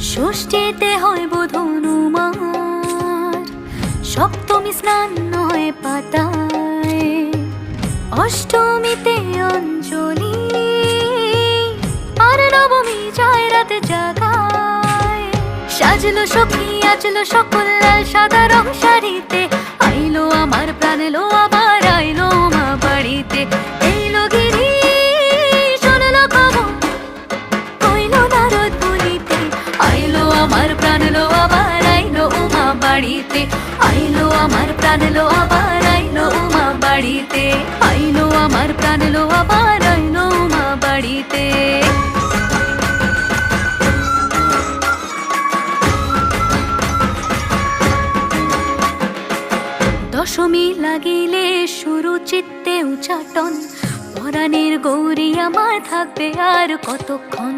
ষষ্ঠীতে হয় বোধনুমার, সপ্তমী স্নান নয় পাতায়, অষ্টমীতে অঞ্জলি, আর নবমী যায় রাতে জাগায়। সাজলো সখী আজলো সকল লাল সাদা রং শাড়িতে, আইলো আমার প্রাণ এলো আবার আইলো মা বাড়িতে। এইলো গিরি শোনলো খবর কইলো নারদ বলিতে, আইলো আমার প্রাণ এলো আবার আইলো মা বাড়িতে। আইলো আমার প্রাণ এলো আবার আইলো মা বাড়িতে। আইলো আমার প্রাণ এলো আবার আইলো মা বাড়িতে। দশমী লাগিলে শুরু চিত্তে উচাটন, পরাণের গৌরী আমার থাকবে আর কতক্ষণ।